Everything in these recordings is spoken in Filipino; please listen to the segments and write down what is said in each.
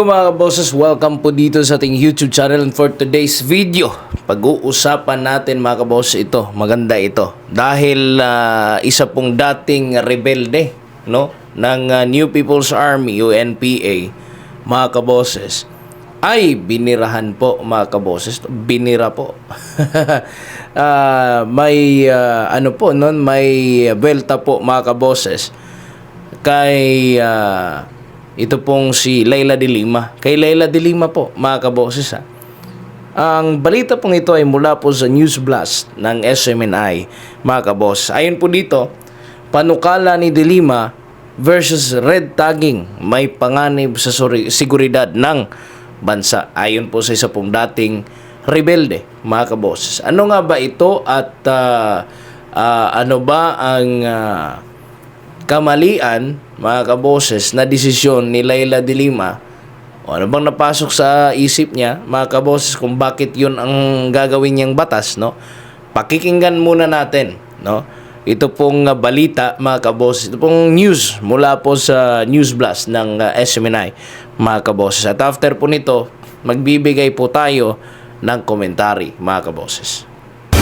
Mga bosses, welcome po dito sa ating YouTube channel, and for today's video, pag-uusapan natin mga kabosses ito, maganda ito dahil isa pong dating rebelde ng New People's Army, UNPA, mga kabosses, ay binirahan po mga kabosses, binira po. May may belta po mga kabosses kay ito pong si Leila de Lima. Kay Leila de Lima po, mga kaboses ha. Ang balita pong ito ay mula po sa News Blast ng SMNI, mga kaboses. Ayon po dito, panukala ni de Lima versus red tagging, may panganib sa seguridad ng bansa. Ayon po sa isa pong dating rebelde, mga kaboses. Ano nga ba ito at ano ba ang kamalian, mga kaboses, na desisyon ni Leila de Lima? O ano bang napasok sa isip niya, mga kaboses, kung bakit yun ang gagawin niyang batas, no? Pakikinggan muna natin, no? Ito pong balita, mga kaboses, ito pong news mula po sa News Blast ng SMNI, mga kaboses. At after po nito, magbibigay po tayo ng komentary, mga kaboses.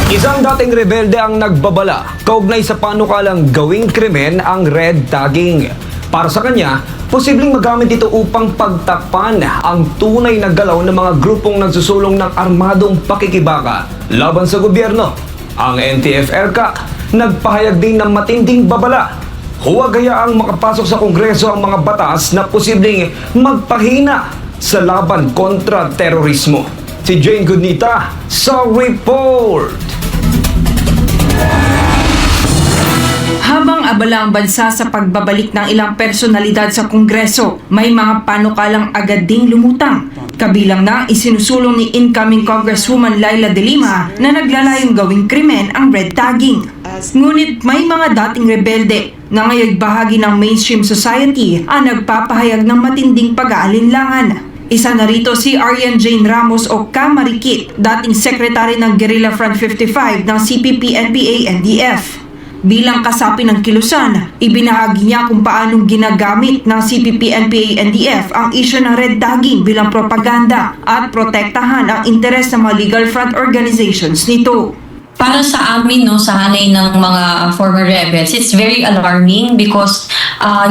Isang dating rebelde ang nagbabala kaugnay sa panukalang gawing krimen ang red tagging. Para sa kanya, posibleng magamit ito upang pagtakpan ang tunay na galaw ng mga grupong nagsusulong ng armadong pakikibaka laban sa gobyerno. Ang NTF-ERCA nagpahayag din ng matinding babala. Huwag hayaang makapasok sa Kongreso ang mga batas na posibleng magpahina sa laban kontra terorismo. Si Jane Gunita sa report. Habang abala ang bansa sa pagbabalik ng ilang personalidad sa Kongreso, may mga panukalang agad ding lumutang. Kabilang na isinusulong ni incoming Congresswoman Leila de Lima na naglalayong gawing krimen ang red tagging. Ngunit may mga dating rebelde na ngayon bahagi ng mainstream society ang nagpapahayag ng matinding pag-aalinlangan. Isa na rito si Arian Jane Ramos o Kamarikit, dating sekretary ng Guerrilla Front 55 ng CPP-NPA-NDF. Bilang kasapi ng kilusan, ibinahagi niya kung paanong ginagamit ng CPP-NPA-NDF ang isyu ng red tagging bilang propaganda at protektahan ang interes ng mga legal front organizations nito. Para sa amin, sa hanay ng mga former rebels, it's very alarming because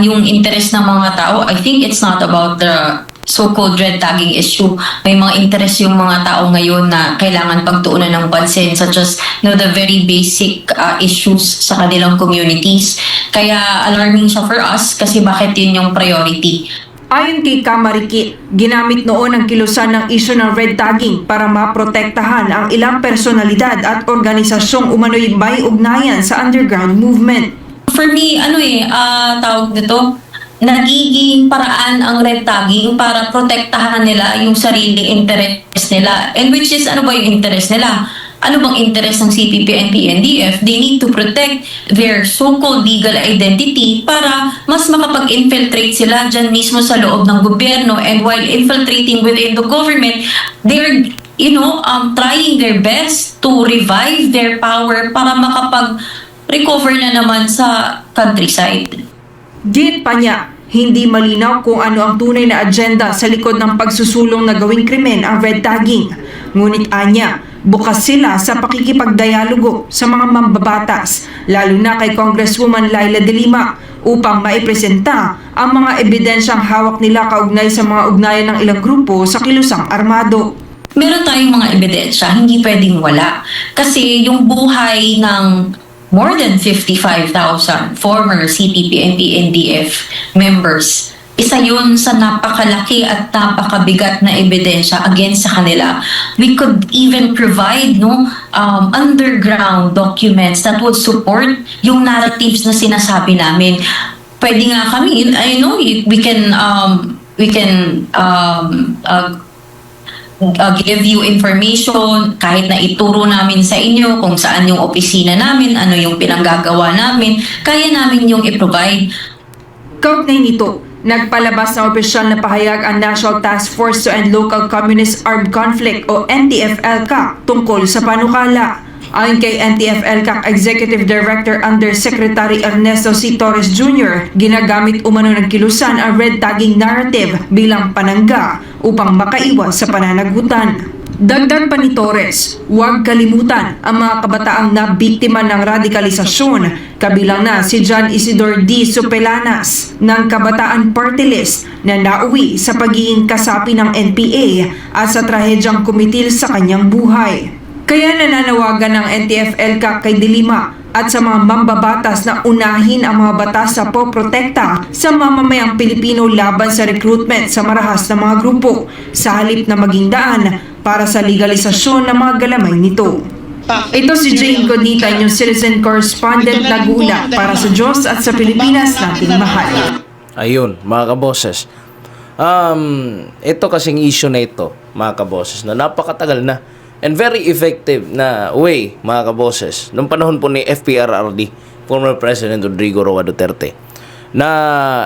yung interest ng mga tao, I think it's not about the so-called red tagging issue. May mga interest yung mga tao ngayon na kailangan pagtuunan ng pansin, such as the very basic issues sa kanilang communities. Kaya alarming siya for us kasi bakit yun yung priority. Ayon kay Kamarikit, ginamit noon ang kilusan ng isyu ng red tagging para maprotektahan ang ilang personalidad at organisasyong umano'y may ugnayan sa underground movement. For me, tawag nito, nagiging paraan ang red tagging para protektahan nila yung sariling interest nila. And which is, ano ba yung interest nila? Ano bang interest ng CPP-NPA-NDF? They need to protect their so-called legal identity para mas makapag-infiltrate sila dyan mismo sa loob ng gobyerno. And while infiltrating within the government, they're trying their best to revive their power para makapag-recover na naman sa countryside. Git pa niya, hindi malinaw kung ano ang tunay na agenda sa likod ng pagsusulong na gawing krimen ang red tagging. Ngunit anya, bukas sila sa pakikipagdialogo sa mga mambabatas, lalo na kay Congresswoman Leila de Lima, upang maipresenta ang mga ebidensyang hawak nila kaugnay sa mga ugnayan ng ilang grupo sa kilusang armado. Meron tayong mga ebidensya, hindi pwedeng wala. Kasi yung buhay ng more than 55,000 former CPP-NPA-NDF members, isa yun sa napakalaki at napakabigat na ebidensya against sa kanila. We could even provide underground documents that would support yung narratives na sinasabi namin. Pwede nga kami, we can give you information, kahit na ituro namin sa inyo kung saan yung opisina namin, ano yung pinanggagawa namin, kaya namin yung i-provide. Kaugnay nito, nagpalabas ng opisyal na pahayag ang National Task Force to End Local Communist Armed Conflict o NTF-ELCA tungkol sa panukala. Ayon kay NTF-ELCAC Executive Director Undersecretary Ernesto C. Torres Jr., ginagamit umano ng kilusan ang red tagging narrative bilang panangga upang makaiwas sa pananagutan. Dagdag pa ni Torres, huwag kalimutan ang mga kabataang nabiktima ng radikalisasyon, kabilang na si John Isidore D. Supelanas ng Kabataan Party List na nauwi sa pagiging kasapi ng NPA at sa trahedyang kumitil sa kanyang buhay. Kaya nananawagan ng NTF-ELCAC kay De Lima at sa mga mambabatas na unahin ang mga batas sa poprotekta sa mamamayang Pilipino laban sa recruitment sa marahas na mga grupo sa halip na maging daan para sa legalisasyon ng mga galamay nito. Ito si Jane Godita, inyong citizen correspondent nag-uula para sa Diyos at sa Pilipinas nating mahal. Ayun, mga kaboses. Ito kasing issue na ito, mga kaboses, na napakatagal na and very effective na way, mga kaboses, nung panahon po ni FPRRD, former President Rodrigo Roa Duterte, na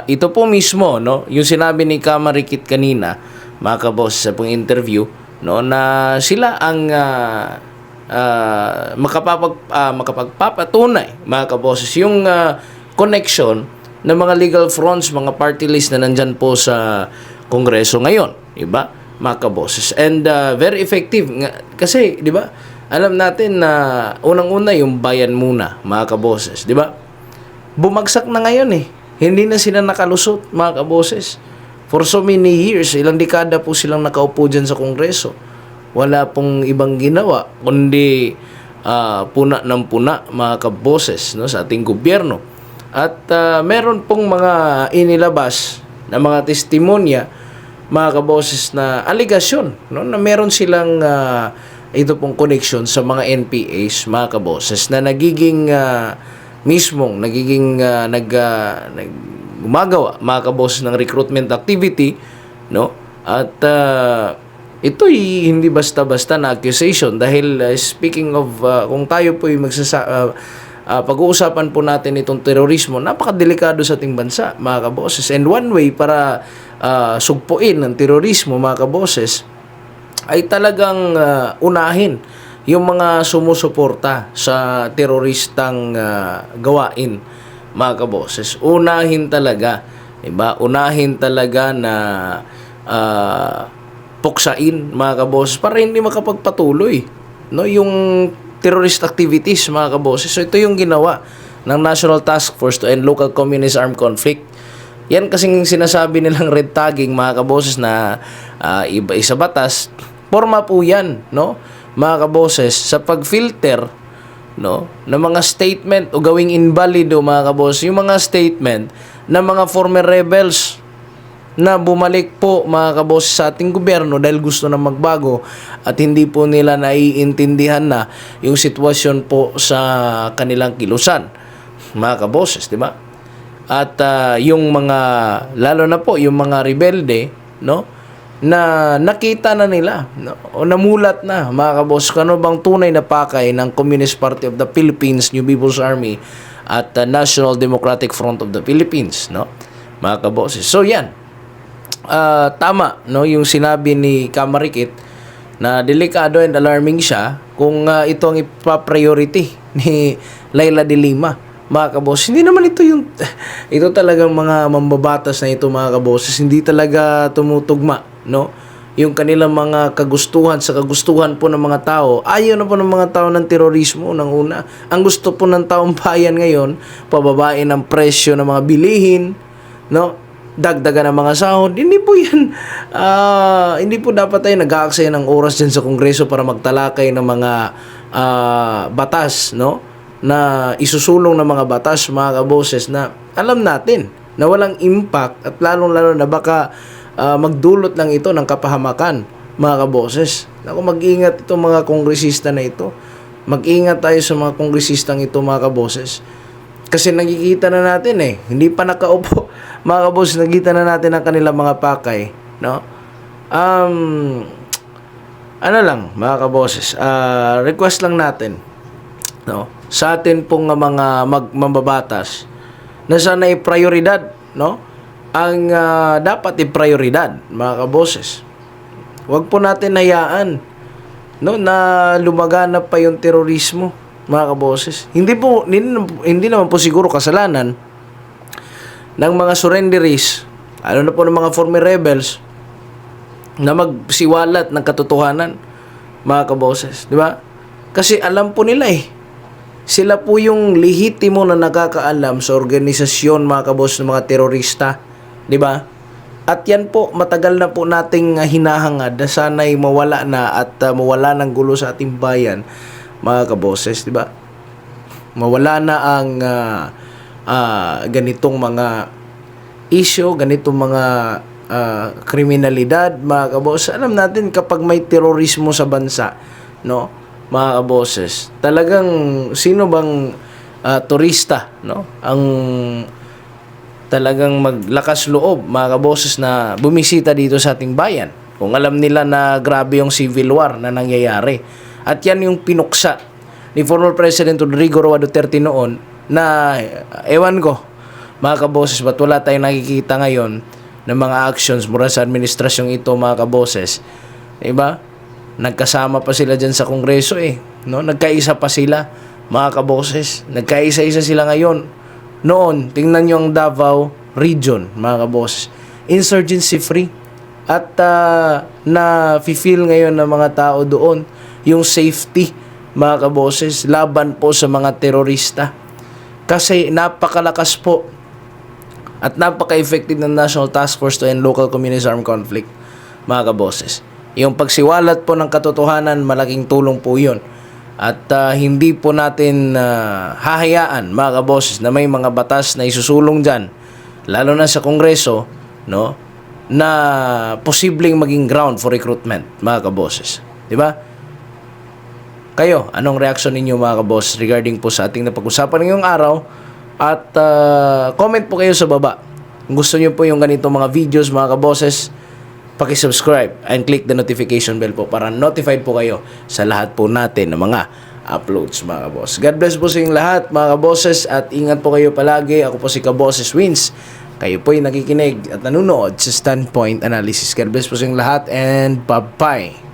ito po mismo, no, yung sinabi ni Kamarikit kanina, mga kaboses, sa pong interview, no, na sila ang makapagpapatunay, mga kaboses, yung connection ng mga legal fronts, mga party list na nandyan po sa Kongreso ngayon, diba? Mga kaboses. And very effective kasi, di ba? Alam natin na unang-una yung bayan muna, mga kaboses, di ba? Bumagsak na ngayon eh. Hindi na sila nakalusot, mga kaboses. For so many years, ilang dekada po silang nakaupo dyan sa Kongreso. Wala pong ibang ginawa, kundi puna ng puna, mga kaboses, no, sa ating gobyerno. At meron pong mga inilabas na mga testimonya, mga kaboses, na aligasyon, no, na meron silang ito pong connection sa mga NPAs, mga kaboses, na nagiging gumagawa, mga kaboses, ng recruitment activity, no, at ito'y hindi basta-basta na accusation dahil speaking of kung tayo po'y pag-uusapan po natin itong terorismo, napakadelikado sa ating bansa, mga kaboses. And one way para sugpuin ng terorismo, mga kaboses, ay talagang unahin yung mga sumusuporta sa teroristang gawain, mga kaboses. Unahin talaga, diba? Unahin talaga na puksain, mga kaboses, para hindi makapagpatuloy, no, yung terrorist activities, mga kaboses. So ito yung ginawa ng National Task Force to End Local Communist Armed Conflict. Yan kasing sinasabi nilang red tagging, mga kaboses, na iba isa batas. Forma po yan, no, mga kaboses, sa pag-filter, no, ng mga statement o gawing invalido, mga kaboses, yung mga statement ng mga former rebels na bumalik po, mga kaboses, sa ating gobyerno dahil gusto na magbago at hindi po nila naiintindihan na yung sitwasyon po sa kanilang kilusan, mga kaboses, di ba? At yung mga, lalo na po yung mga rebelde, no, na nakita na nila, no, o namulat na, mga kaboses, kano bang tunay na pakay ng Communist Party of the Philippines, New People's Army at National Democratic Front of the Philippines, no, mga kaboses. So yan, tama, no, yung sinabi ni Kamarikit na delikado and alarming siya kung ito ang ipa-priority ni Leila de Lima, mga kaboses. Hindi naman ito yung ito talagang mga mambabatas na ito, mga kaboses, hindi talaga tumutugma, no, yung kanilang mga kagustuhan sa kagustuhan po ng mga tao. Ayaw na po ng mga tao ng terorismo unang una. Ang gusto po ng taong bayan ngayon, pababain ang presyo ng mga bilihin, no, dagdagan ng mga sahod. Hindi po yan, hindi po dapat tayo nag-aaksaya ng oras dyan sa Kongreso para magtalakay ng mga batas, no, na isusulong ng mga batas, mga kaboses, na alam natin na walang impact at lalong-lalo na baka magdulot lang ito ng kapahamakan, mga kaboses. Ako, mag-ingat itong mga kongresista na ito. Mag-ingat tayo sa mga kongresistang ito, mga kaboses. Kasi nakikita na natin hindi pa nakaupo, mga kaboses, nakikita na natin ang kanilang mga pakay, no? Ano lang, mga kaboses, request lang natin, no, sa atin pong mga mambabatas na sana i-prioridad, no, ang dapat i-prioridad, mga kaboses. Huwag po natin hayaan no, na lumaganap pa yung terorismo, mga kaboses. Hindi naman po siguro kasalanan ng mga surrenderies, ano na po ng mga former rebels na magsiwalat ng katotohanan, mga kaboses, di ba? Kasi alam po nila sila po yung lehitimo na nakakaalam sa organisasyon, mga kaboses, ng mga terorista, di ba? At yan po, matagal na po nating hinahangad na sana'y mawala na at mawala ng gulo sa ating bayan, mga kaboses, di ba? Mawala na ang ganitong mga issue, ganitong mga kriminalidad, mga kaboses. Alam natin kapag may terorismo sa bansa, no, mga kaboses, talagang sino bang turista, no, ang talagang maglakas loob, mga kaboses, na bumisita dito sa ating bayan kung alam nila na grabe yung civil war na nangyayari. At yan yung pinuksa ni former President Rodrigo Roa Duterte noon na ewan ko, mga kaboses, ba't wala tayong nakikita ngayon ng mga actions mula sa administrasyong ito, mga kaboses, diba? Nagkasama pa sila dyan sa Kongreso no? Nagkaisa pa sila, mga kaboses. Nagkaisa-isa sila ngayon. Noon, tingnan nyo ang Davao region, mga kaboses, insurgency free. At na-feel ngayon ng mga tao doon yung safety, mga kaboses, laban po sa mga terorista. Kasi napakalakas po at napaka-effective ng National Task Force to End Local Communist Armed Conflict, mga kaboses. Yung pagsiwalat po ng katotohanan, malaking tulong po yun. At hindi po natin hahayaan, mga kaboses, na may mga batas na isusulong dyan, lalo na sa Kongreso, no, na posibleng maging ground for recruitment, mga kaboses. Diba? Kayo, anong reaction ninyo, mga kaboses, regarding po sa ating napag-usapan ngayong araw? At comment po kayo sa baba. Kung gusto nyo po yung ganitong mga videos, mga kaboses, paki-subscribe and click the notification bell po para notified po kayo sa lahat po natin ng mga uploads, mga kaboses. God bless po sa inyong lahat, mga kaboses, at ingat po kayo palagi. Ako po si Kaboses Wins. Kayo po yung nakikinig at nanonood sa Standpoint Analysis. God bless po sa inyong lahat and bye-bye.